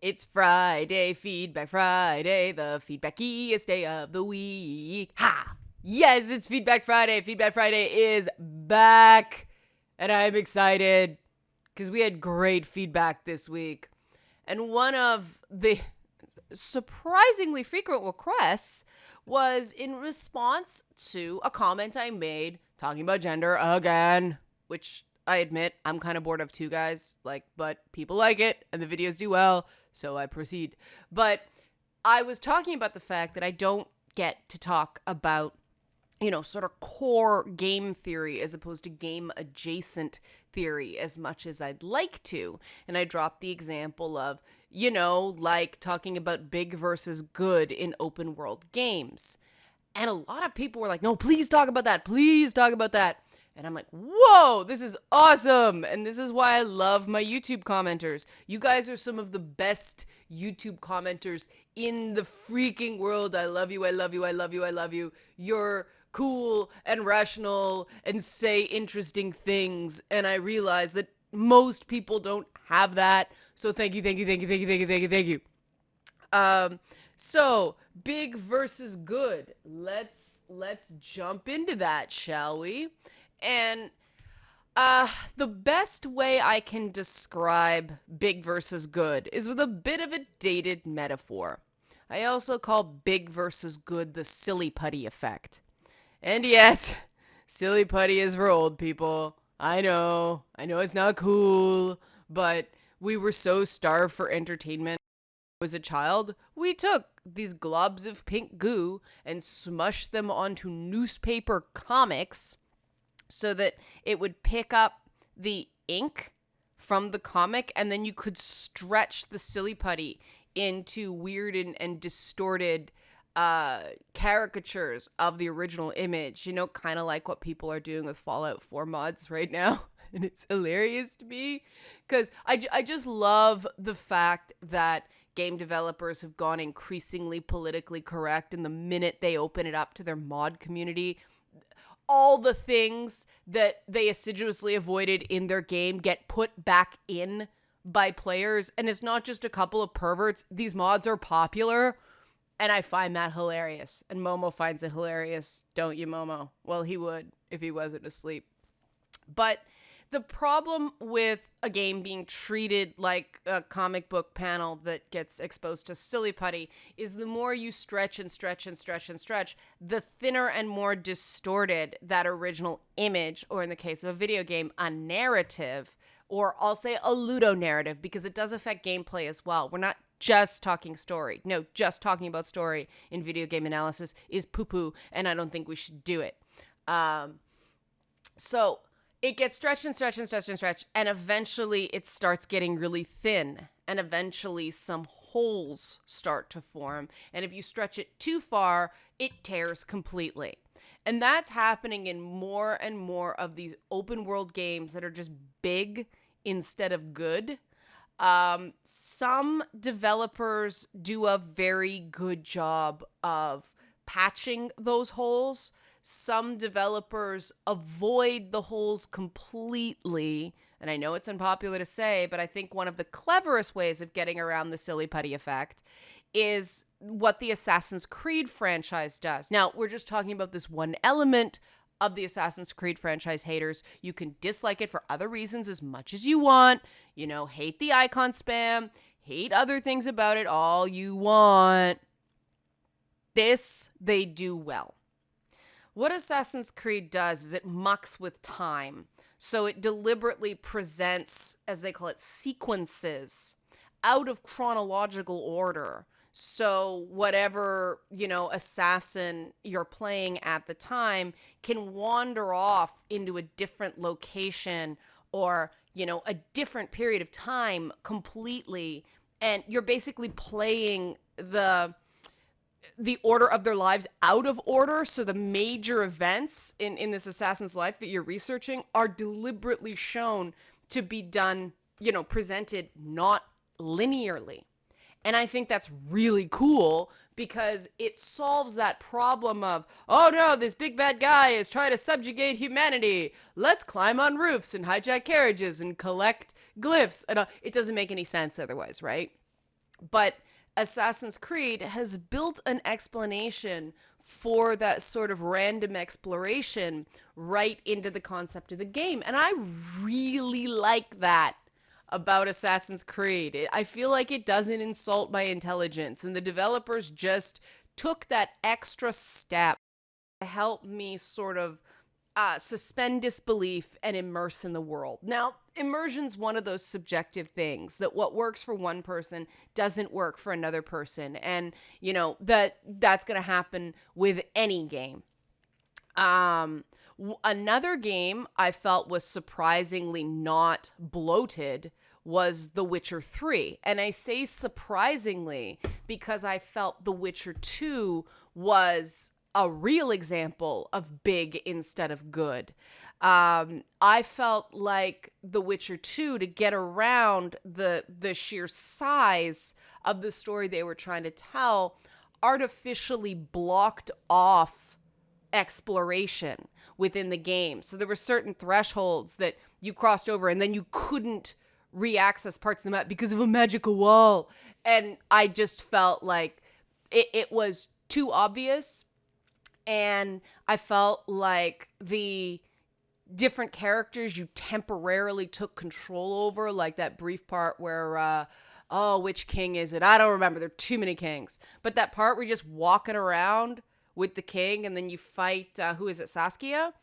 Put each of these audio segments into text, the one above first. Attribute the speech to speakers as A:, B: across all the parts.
A: It's Friday, Feedback Friday, the feedbackiest day of the week. Ha! Yes, it's Feedback Friday. Feedback Friday is back. And I'm excited because we had great feedback this week. And one of the surprisingly frequent requests was in response to a comment I made talking about gender again, which I admit I'm kind of bored of too, guys. But people like it and the videos do well, so I proceed. But I was talking about the fact that I don't get to talk about, sort of core game theory as opposed to game adjacent theory as much as I'd like to. And I dropped the example of, like talking about big versus good in open world games. And a lot of people were like, no, please talk about that. Please talk about that. And I'm like, whoa, this is awesome. And this is why I love my YouTube commenters. You guys are some of the best YouTube commenters in the freaking world. I love you. I love you. I love you. I love you. You're cool and rational and say interesting things. And I realize that most people don't have that. So thank you, thank you, thank you, thank you, thank you, thank you, thank you. So big versus good. Let's jump into that, shall we? And the best way I can describe big versus good is with a bit of a dated metaphor. I also call big versus good the silly putty effect. And yes, silly putty is for old people. I know it's not cool, but we were so starved for entertainment. As a child, we took these globs of pink goo and smushed them onto newspaper comics so that it would pick up the ink from the comic, and then you could stretch the silly putty into weird and distorted caricatures of the original image, kind of like what people are doing with Fallout 4 mods right now. And it's hilarious to me because I just love the fact that game developers have gone increasingly politically correct, and the minute they open it up to their mod community, all the things that they assiduously avoided in their game get put back in by players. And it's not just a couple of perverts. These mods are popular, and I find that hilarious. And Momo finds it hilarious. Don't you, Momo? Well, he would if he wasn't asleep. But the problem with a game being treated like a comic book panel that gets exposed to silly putty is the more you stretch and stretch and stretch and stretch, the thinner and more distorted that original image, or in the case of a video game, a narrative, or I'll say a ludonarrative, because it does affect gameplay as well. We're not just talking story. No, just talking about story in video game analysis is poo-poo, and I don't think we should do it. So it gets stretched and stretched and stretched and stretched, and eventually it starts getting really thin, and eventually some holes start to form. And if you stretch it too far, it tears completely. And that's happening in more and more of these open world games that are just big instead of good. Some developers do a very good job of patching those holes. Some developers avoid the holes completely. And I know it's unpopular to say, but I think one of the cleverest ways of getting around the silly putty effect is what the Assassin's Creed franchise does. Now, we're just talking about this one element of the Assassin's Creed franchise, haters. You can dislike it for other reasons as much as you want. Hate the icon spam, hate other things about it, all you want. This, they do well. What Assassin's Creed does is it mucks with time. So it deliberately presents, as they call it, sequences out of chronological order. So whatever, assassin you're playing at the time can wander off into a different location or, a different period of time completely. And you're basically playing the order of their lives out of order. So the major events in this assassin's life that you're researching are deliberately shown to be done, presented not linearly. And I think that's really cool because it solves that problem of, oh no, this big bad guy is trying to subjugate humanity. Let's climb on roofs and hijack carriages and collect glyphs. And it doesn't make any sense otherwise, right? But Assassin's Creed has built an explanation for that sort of random exploration right into the concept of the game. And I really like that about Assassin's Creed. I feel like it doesn't insult my intelligence, and the developers just took that extra step to help me sort of suspend disbelief and immerse in the world. Now, immersion's one of those subjective things that what works for one person doesn't work for another person, and that's going to happen with any game. Another game I felt was surprisingly not bloated was The Witcher 3. And I say surprisingly because I felt The Witcher 2 was a real example of big instead of good. I felt like The Witcher 2, to get around the sheer size of the story they were trying to tell, artificially blocked off exploration within the game. So there were certain thresholds that you crossed over and then you couldn't re-access parts of the map because of a magical wall. And I just felt like it was too obvious. And I felt like the different characters you temporarily took control over, like that brief part where, which king is it? I don't remember. There are too many kings. But that part where you're just walking around with the king and then you fight, who is it, Saskia?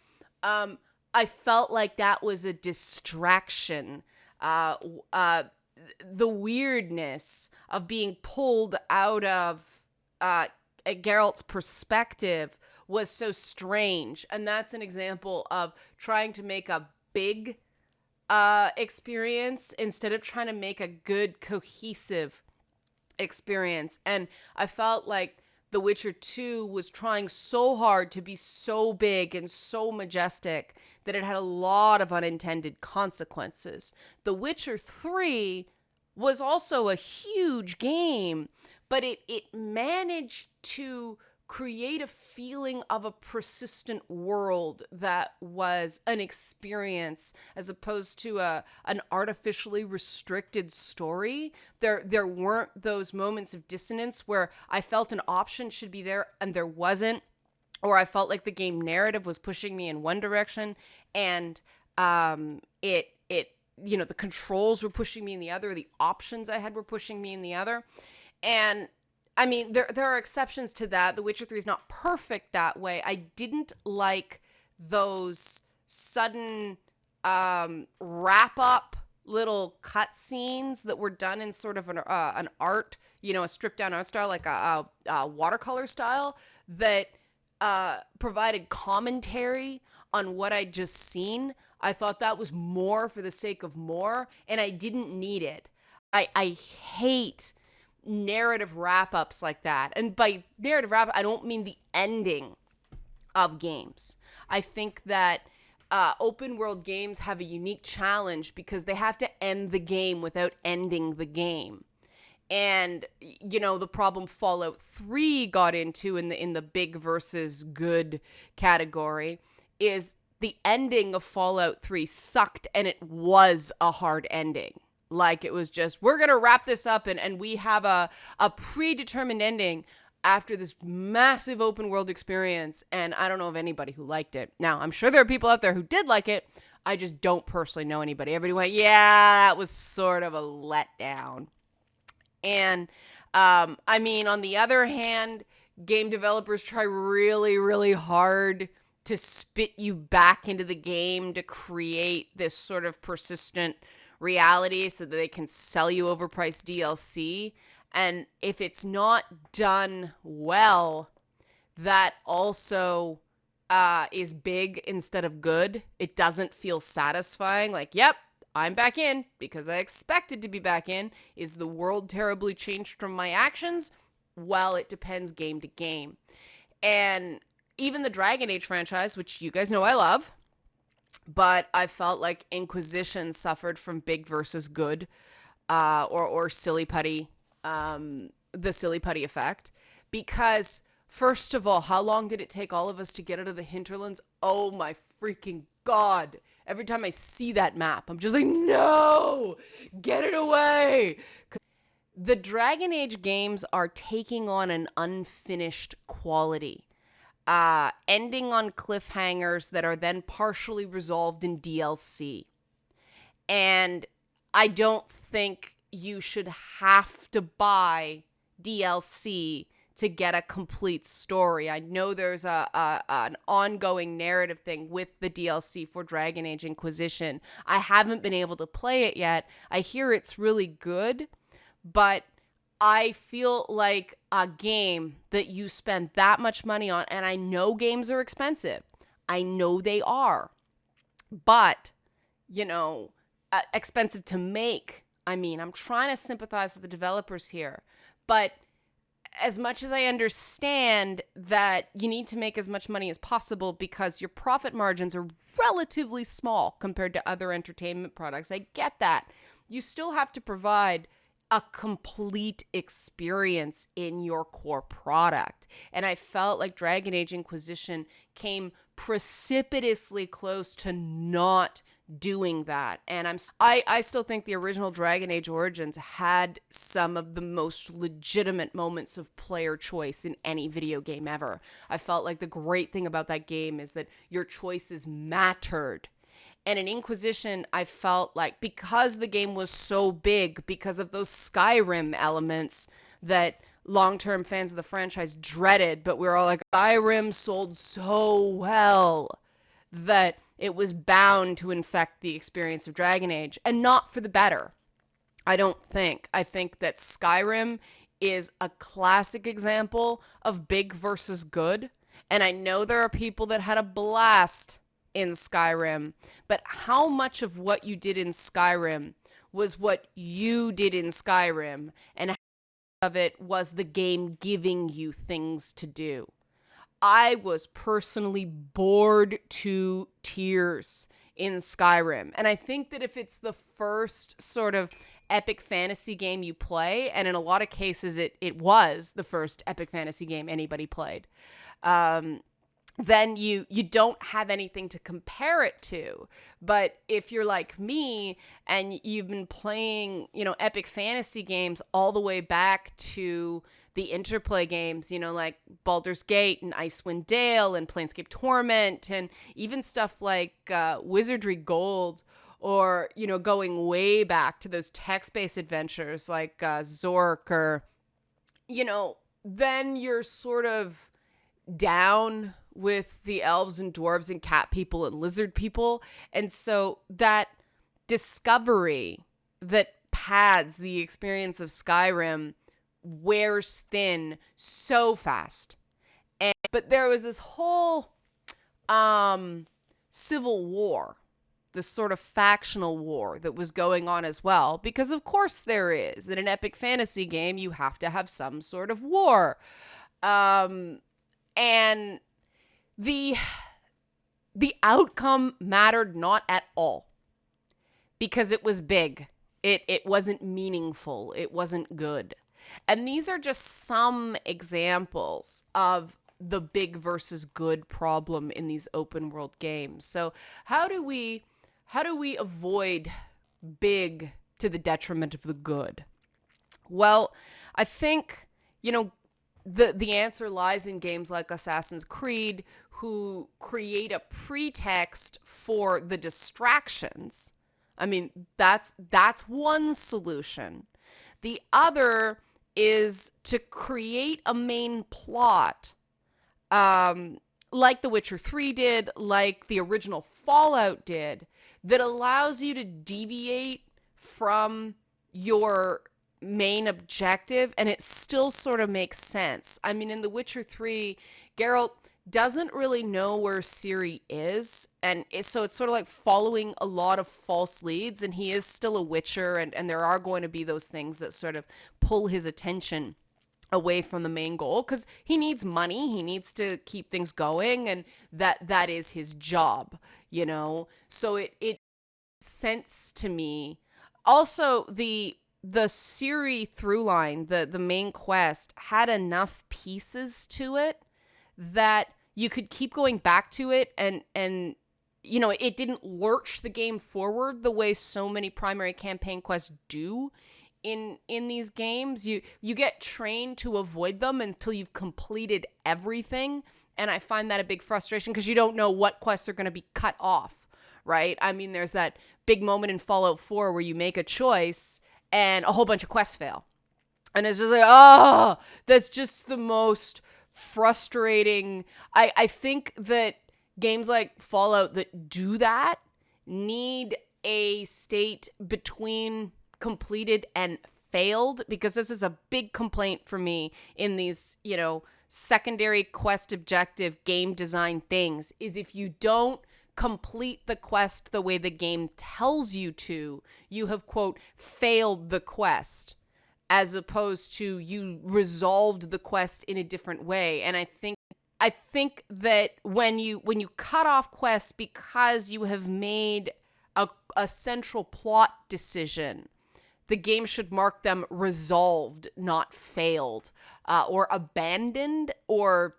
A: I felt like that was a distraction. The weirdness of being pulled out of Geralt's perspective was so strange. And that's an example of trying to make a big experience instead of trying to make a good, cohesive experience. And I felt like The Witcher 2 was trying so hard to be so big and so majestic that it had a lot of unintended consequences. The Witcher 3 was also a huge game, but it managed to create a feeling of a persistent world that was an experience as opposed to an artificially restricted story. There weren't those moments of dissonance where I felt an option should be there and there wasn't, or I felt like the game narrative was pushing me in one direction and the controls were pushing me in the other, the options I had were pushing me in the other. And I mean, there are exceptions to that. The Witcher 3 is not perfect that way. I didn't like those sudden wrap-up little cut scenes that were done in sort of an art, a stripped-down art style, like a watercolor style, that provided commentary on what I'd just seen. I thought that was more for the sake of more, and I didn't need it. I hate narrative wrap-ups like that. And by narrative wrap-up, I don't mean the ending of games. I think that open world games have a unique challenge because they have to end the game without ending the game. And the problem Fallout 3 got into in the big versus good category is the ending of Fallout 3 sucked, and it was a hard ending. Like, it was just, we're going to wrap this up and we have a predetermined ending after this massive open world experience. And I don't know of anybody who liked it. Now, I'm sure there are people out there who did like it. I just don't personally know anybody. Everybody went, yeah, that was sort of a letdown. And, on the other hand, game developers try really, really hard to spit you back into the game to create this sort of persistent reality so that they can sell you overpriced DLC. And if it's not done well, that also is big instead of good. It doesn't feel satisfying. Like, yep, I'm back in because I expected to be back in. Is the world terribly changed from my actions? Well, it depends game to game. And even the Dragon Age franchise, which you guys know I love, but I felt like Inquisition suffered from big versus good, or silly putty, the silly putty effect. Because, first of all, how long did it take all of us to get out of the hinterlands? Oh my freaking God. Every time I see that map, I'm just like, no, get it away. the Dragon Age games are taking on an unfinished quality, ending on cliffhangers that are then partially resolved in DLC. And I don't think you should have to buy DLC to get a complete story. I know there's an ongoing narrative thing with the DLC for Dragon Age Inquisition. I haven't been able to play it yet. I hear it's really good, but I feel like a game that you spend that much money on, and I know games are expensive. I know they are. But, expensive to make. I mean, I'm trying to sympathize with the developers here. But as much as I understand that you need to make as much money as possible because your profit margins are relatively small compared to other entertainment products, I get that. You still have to provide a complete experience in your core product. And I felt like Dragon Age Inquisition came precipitously close to not doing that. And I still think the original Dragon Age Origins had some of the most legitimate moments of player choice in any video game ever. I felt like the great thing about that game is that your choices mattered. And in Inquisition, I felt like because the game was so big, because of those Skyrim elements that long-term fans of the franchise dreaded, but we were all like, Skyrim sold so well that it was bound to infect the experience of Dragon Age, and not for the better. I don't think. I think that Skyrim is a classic example of big versus good, and I know there are people that had a blast in Skyrim, but how much of what you did in Skyrim was what you did in Skyrim, and how much of it was the game giving you things to do? I was personally bored to tears in Skyrim, and I think that if it's the first sort of epic fantasy game you play, and in a lot of cases it was the first epic fantasy game anybody played, then you don't have anything to compare it to. But if you're like me and you've been playing, epic fantasy games all the way back to the Interplay games, like Baldur's Gate and Icewind Dale and Planescape Torment, and even stuff like Wizardry Gold, or, going way back to those text-based adventures like Zork, or, then you're sort of down with the elves and dwarves and cat people and lizard people. And so that discovery that pads the experience of Skyrim wears thin so fast. But there was this whole civil war, this sort of factional war that was going on as well, because of course there is. In an epic fantasy game, you have to have some sort of war. And the outcome mattered not at all, because it was big. It wasn't meaningful. It wasn't good. And these are just some examples of the big versus good problem in these open world games. So how do we avoid big to the detriment of the good? Well, I think, the answer lies in games like Assassin's Creed, who create a pretext for the distractions. I mean, that's one solution. The other is to create a main plot, like The Witcher 3 did, like the original Fallout did, that allows you to deviate from your main objective, and it still sort of makes sense. I mean, in The Witcher 3, Geralt doesn't really know where Ciri is, and so it's sort of like following a lot of false leads, and he is still a Witcher, and there are going to be those things that sort of pull his attention away from the main goal, because he needs money, he needs to keep things going, and that is his job, so it makes sense to me. Also, the Ciri through line, the main quest, had enough pieces to it that you could keep going back to it, and it didn't lurch the game forward the way so many primary campaign quests do in these games. You get trained to avoid them until you've completed everything, and I find that a big frustration because you don't know what quests are going to be cut off, right? I mean, there's that big moment in Fallout 4 where you make a choice and a whole bunch of quests fail. And it's just like, oh, that's just the most frustrating. I think that games like Fallout that do that need a state between completed and failed, because this is a big complaint for me in these, secondary quest objective game design things, is if you don't complete the quest the way the game tells you to, you have, quote, failed the quest, as opposed to you resolved the quest in a different way. And I think that when you cut off quests because you have made a central plot decision, the game should mark them resolved, not failed, or abandoned, or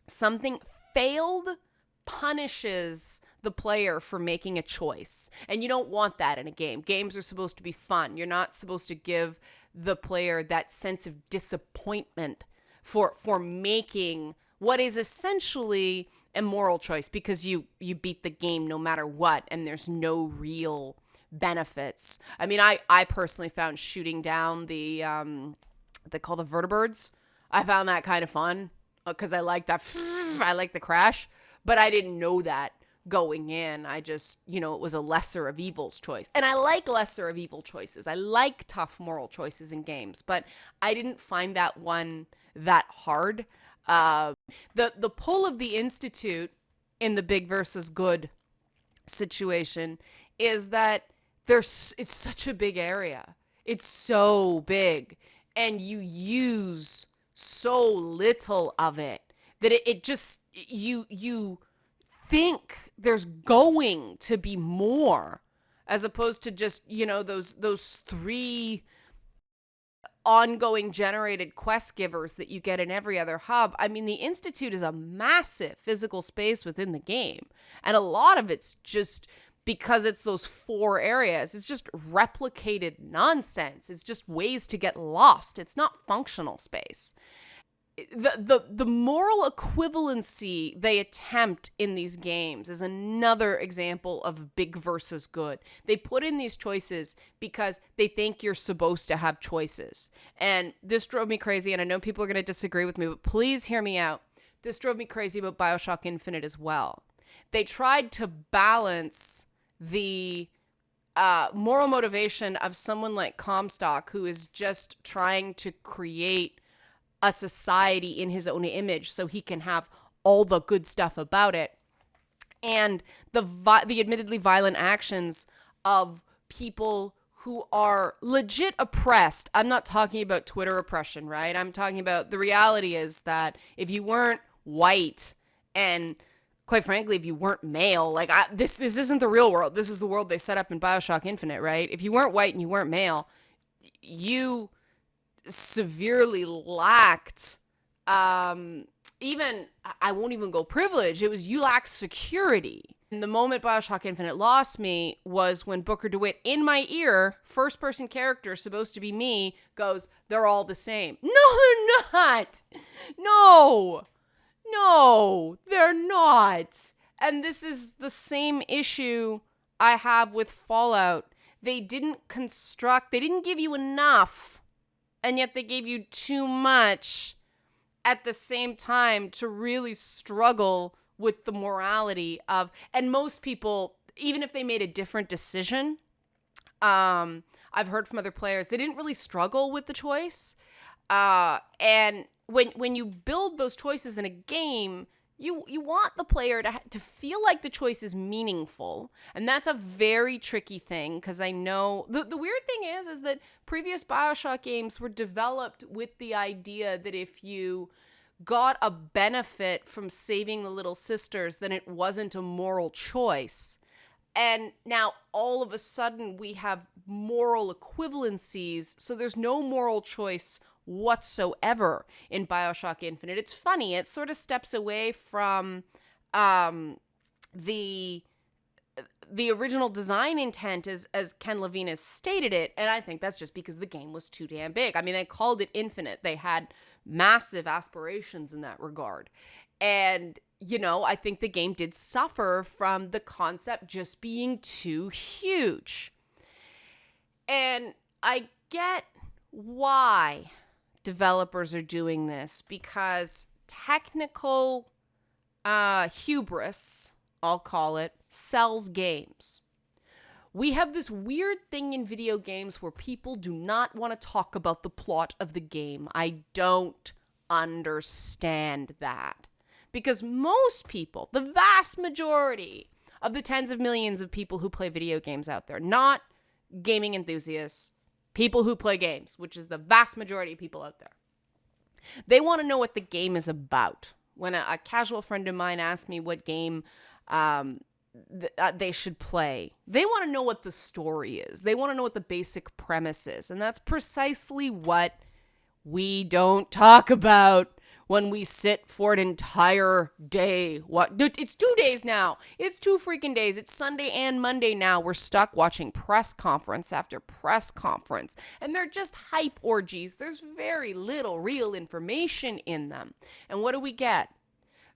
A: something. Failed punishes the player for making a choice. And you don't want that in a game. Games are supposed to be fun. You're not supposed to give the player that sense of disappointment for making what is essentially a moral choice, because you beat the game no matter what, and there's no real benefits. I mean, I personally found shooting down the they call the vertibirds. I found that kind of fun because I like that. I like the crash, but I didn't know that going in. I just, it was a lesser of evils choice. And I like lesser of evil choices. I like tough moral choices in games, but I didn't find that one that hard. The pull of the Institute in the big versus good situation is that it's such a big area. It's so big, and you use so little of it that it just, you think there's going to be more, as opposed to just, those 3 ongoing generated quest givers that you get in every other hub. I mean, the Institute is a massive physical space within the game, and a lot of it's just because it's those 4 areas. It's just replicated nonsense. It's just ways to get lost. It's not functional space. The moral equivalency they attempt in these games is another example of big versus good. They put in these choices because they think you're supposed to have choices. And this drove me crazy, and I know people are going to disagree with me, but please hear me out. This drove me crazy about Bioshock Infinite as well. They tried to balance the moral motivation of someone like Comstock, who is just trying to create a society in his own image so he can have all the good stuff about it, and the admittedly violent actions of people who are legit oppressed. I'm not talking about Twitter oppression, right? I'm talking about the reality is that if you weren't white, and quite frankly, if you weren't male, this isn't the real world. This is the world they set up in Bioshock Infinite, right? If you weren't white and you weren't male, you severely lacked even, I won't even go privilege. It was, you lacked security. And the moment Bioshock Infinite lost me was when Booker DeWitt, in my ear, first person character, supposed to be me, goes, "They're all the same." No, they're not. No, they're not. And this is the same issue I have with Fallout. They didn't give you enough, and yet they gave you too much at the same time to really struggle with the morality of, and most people, even if they made a different decision, I've heard from other players, they didn't really struggle with the choice. And when you build those choices in a game, you want the player to feel like the choice is meaningful. And that's a very tricky thing, because I know the weird thing is that previous Bioshock games were developed with the idea that if you got a benefit from saving the little sisters, then it wasn't a moral choice. And now all of a sudden we have moral equivalencies, so there's no moral choice whatsoever in Bioshock Infinite. It's funny, it sort of steps away from the the original design intent is as Ken Levine has stated it, and I think that's just because the game was too damn big. I mean, they called it Infinite. They had massive aspirations in that regard. And, I think the game did suffer from the concept just being too huge. And I get why developers are doing this, because technical hubris, I'll call it, sells games. We have this weird thing in video games where people do not want to talk about the plot of the game. I don't understand that. Because most people, the vast majority of the tens of millions of people who play video games out there, not gaming enthusiasts, people who play games, which is the vast majority of people out there, they want to know what the game is about. When a casual friend of mine asked me what game they should play, they want to know what the story is. They want to know what the basic premise is. And that's precisely what we don't talk about when we sit for an entire day. It's 2 days now. It's 2 freaking days. It's Sunday and Monday now. We're stuck watching press conference after press conference. And they're just hype orgies. There's very little real information in them. And what do we get?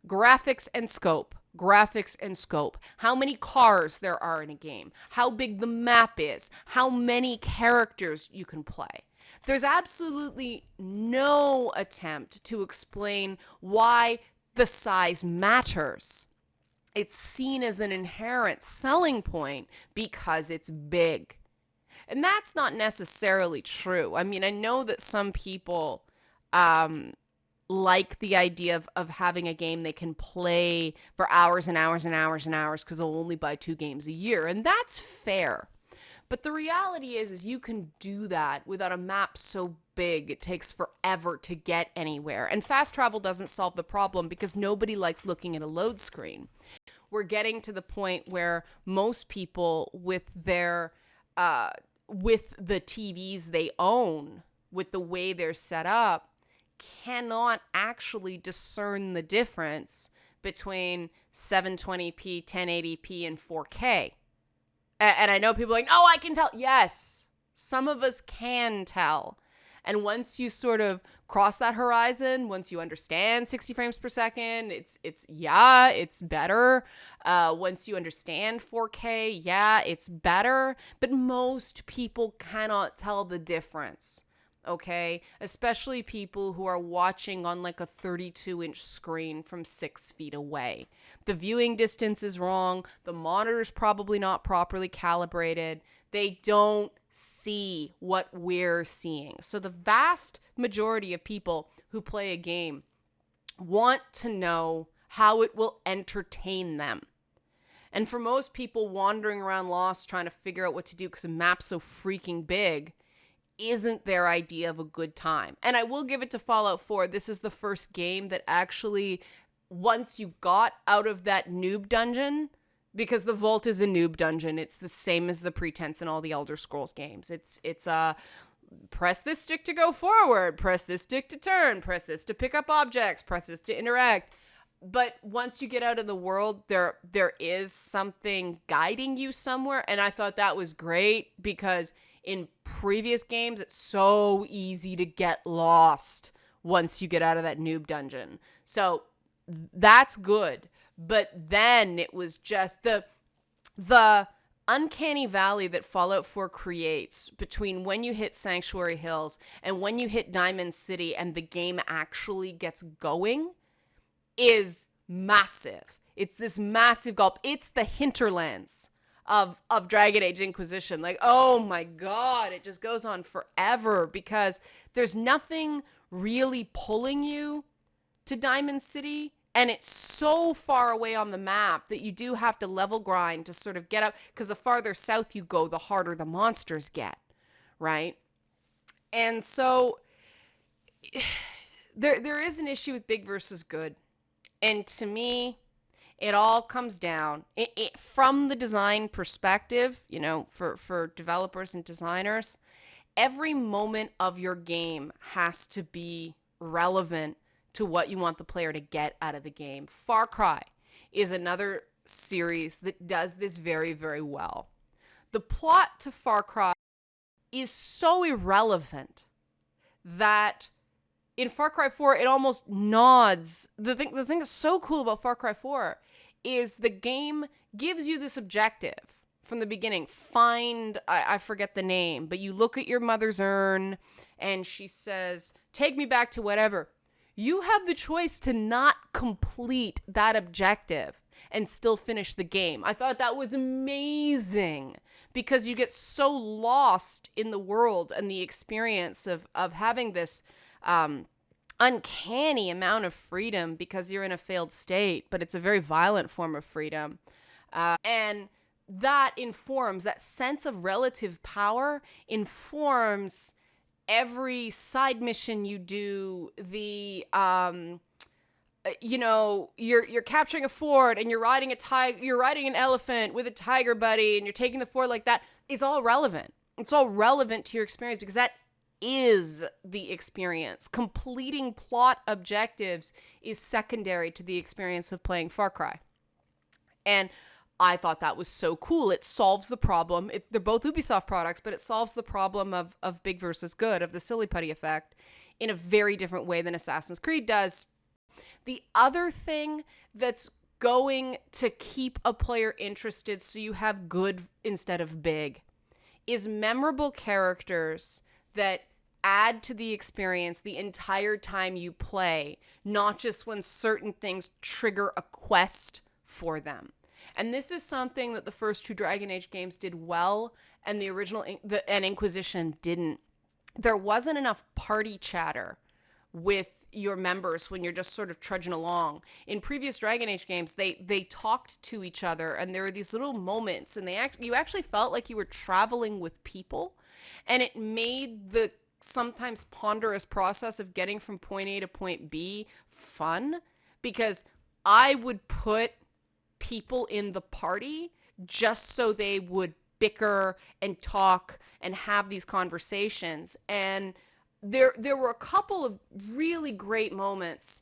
A: Graphics and scope. Graphics and scope. How many cars there are in a game. How big the map is. How many characters you can play. There's absolutely no attempt to explain why the size matters. It's seen as an inherent selling point because it's big. And that's not necessarily true. I mean, I know that some people like the idea of having a game they can play for hours and hours and hours and hours because they'll only buy 2 games a year. And that's fair. But the reality is you can do that without a map so big it takes forever to get anywhere. And fast travel doesn't solve the problem because nobody likes looking at a load screen. We're getting to the point where most people with their with the TVs they own, with the way they're set up, cannot actually discern the difference between 720p, 1080p, and 4K. And I know people are like, oh, I can tell. Yes, some of us can tell. And once you sort of cross that horizon, once you understand 60 frames per second, it's better. Once you understand 4K, it's better. But most people cannot tell the difference. Okay, especially people who are watching on like a 32-inch screen from 6 feet away. The viewing distance is wrong. The monitor's probably not properly calibrated. They don't see what we're seeing. So the vast majority of people who play a game want to know how it will entertain them. And for most people wandering around lost trying to figure out what to do because the map's so freaking big isn't their idea of a good time. And I will give it to Fallout 4. This is the first game that actually, once you got out of that noob dungeon, because the Vault is a noob dungeon, it's the same as the Pretense in all the Elder Scrolls games. It's press this stick to go forward, press this stick to turn, press this to pick up objects, press this to interact. But once you get out in the world, there is something guiding you somewhere. And I thought that was great because in previous games, it's so easy to get lost once you get out of that noob dungeon. So that's good. But then it was just the uncanny valley that Fallout 4 creates between when you hit Sanctuary Hills and when you hit Diamond City and the game actually gets going is massive. It's this massive gulp. It's the hinterlands of Dragon Age Inquisition. Like, oh my God, it just goes on forever because there's nothing really pulling you to Diamond City. And it's so far away on the map that you do have to level grind to sort of get up, because the farther south you go, the harder the monsters get, right? And so there is an issue with big versus good. And to me, it all comes down from the design perspective, for developers and designers, every moment of your game has to be relevant to what you want the player to get out of the game. Far Cry is another series that does this very, very well. The plot to Far Cry is so irrelevant that in Far Cry 4, it almost nods. The thing that's so cool about Far Cry 4 is the game gives you this objective from the beginning. Find, I forget the name, but you look at your mother's urn and she says, take me back to whatever. You have the choice to not complete that objective and still finish the game. I thought that was amazing because you get so lost in the world and the experience of having this uncanny amount of freedom because you're in a failed state, but it's a very violent form of freedom. And that informs, that sense of relative power informs every side mission you do. The you're capturing a fort and you're riding an elephant with a tiger buddy and you're taking the fort like that. It's all relevant. It's all relevant to your experience because that is the experience. Completing plot objectives is secondary to the experience of playing Far Cry. And I thought that was so cool. It solves the problem. They're both Ubisoft products, but it solves the problem of big versus good, of the silly putty effect, in a very different way than Assassin's Creed does. The other thing that's going to keep a player interested so you have good instead of big is memorable characters that add to the experience the entire time you play, not just when certain things trigger a quest for them. And this is something that the first two Dragon Age games did well, and the original and Inquisition didn't. There wasn't enough party chatter with your members when you're just sort of trudging along. In previous Dragon Age games, they talked to each other, and there were these little moments, and you actually felt like you were traveling with people, and it made the sometimes ponderous process of getting from point A to point B fun, because I would put people in the party just so they would bicker and talk and have these conversations. And there were a couple of really great moments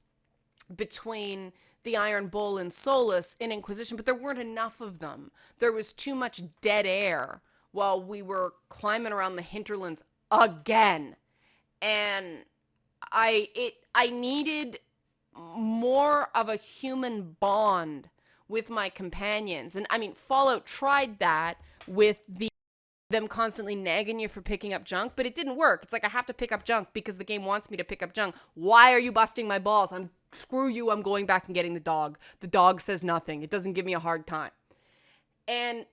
A: between the Iron Bull and Solus in Inquisition, but there weren't enough of them. There was too much dead air while we were climbing around the hinterlands again. And I needed more of a human bond with my companions. And I mean, Fallout tried that with them constantly nagging you for picking up junk, but it didn't work. It's like, I have to pick up junk because the game wants me to pick up junk. Why are you busting my balls? Screw you, I'm going back and getting the dog. The dog says nothing. It doesn't give me a hard time. And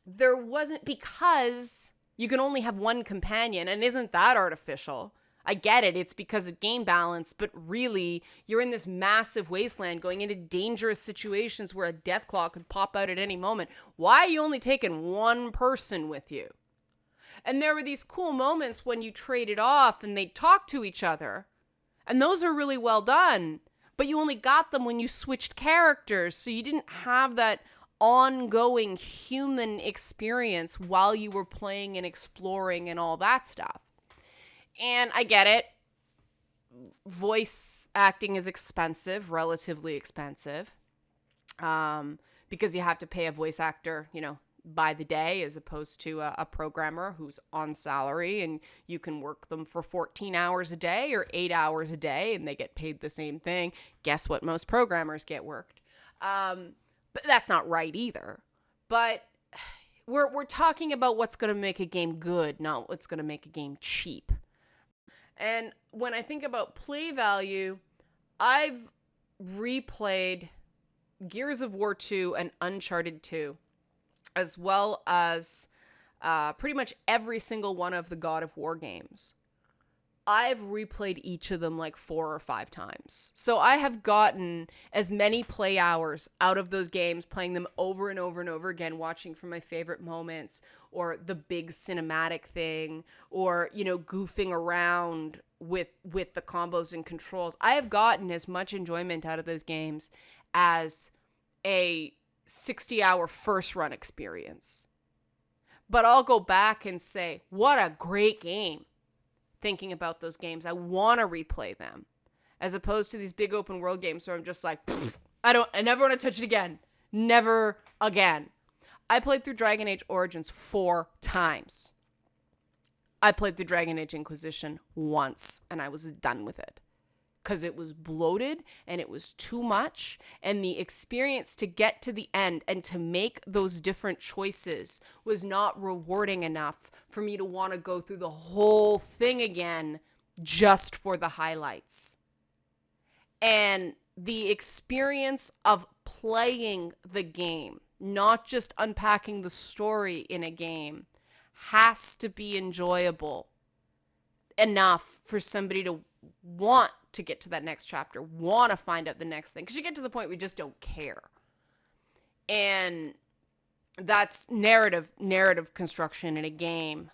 A: there wasn't, because you can only have one companion, and isn't that artificial? I get it, it's because of game balance, but really, you're in this massive wasteland going into dangerous situations where a death claw could pop out at any moment. Why are you only taking one person with you? And there were these cool moments when you traded off and they'd talk to each other, and those are really well done, but you only got them when you switched characters, so you didn't have that ongoing human experience while you were playing and exploring and all that stuff. And I get it. Voice acting is expensive, relatively expensive, because you have to pay a voice actor, by the day, as opposed to a programmer who's on salary, and you can work them for 14 hours a day or 8 hours a day, and they get paid the same thing. Guess what? Most programmers get worked. But that's not right either. But we're talking about what's going to make a game good, not what's going to make a game cheap. And when I think about play value, I've replayed Gears of War 2 and Uncharted 2, as well as pretty much every single one of the God of War games. I've replayed each of them like 4 or 5 times. So I have gotten as many play hours out of those games, playing them over and over and over again, watching for my favorite moments, or the big cinematic thing, or, goofing around with the combos and controls. I have gotten as much enjoyment out of those games as a 60-hour first run experience. But I'll go back and say, what a great game. Thinking about those games, I want to replay them, as opposed to these big open world games where I'm just like, I never want to touch it again. Never again. I played through Dragon Age Origins 4 times. I played through Dragon Age Inquisition once, and I was done with it. Because it was bloated, and it was too much, and the experience to get to the end and to make those different choices was not rewarding enough for me to want to go through the whole thing again just for the highlights. And the experience of playing the game, not just unpacking the story in a game, has to be enjoyable enough for somebody to want to get to that next chapter, want to find out the next thing. Because you get to the point where you just don't care. And that's narrative construction in a game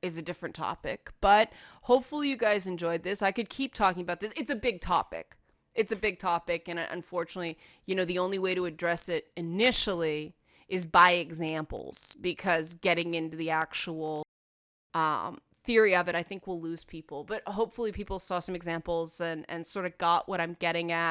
A: is a different topic. But hopefully you guys enjoyed this. I could keep talking about this. It's a big topic. And unfortunately, the only way to address it initially is by examples, because getting into the actual theory of it, I think will lose people. But hopefully people saw some examples and sort of got what I'm getting at.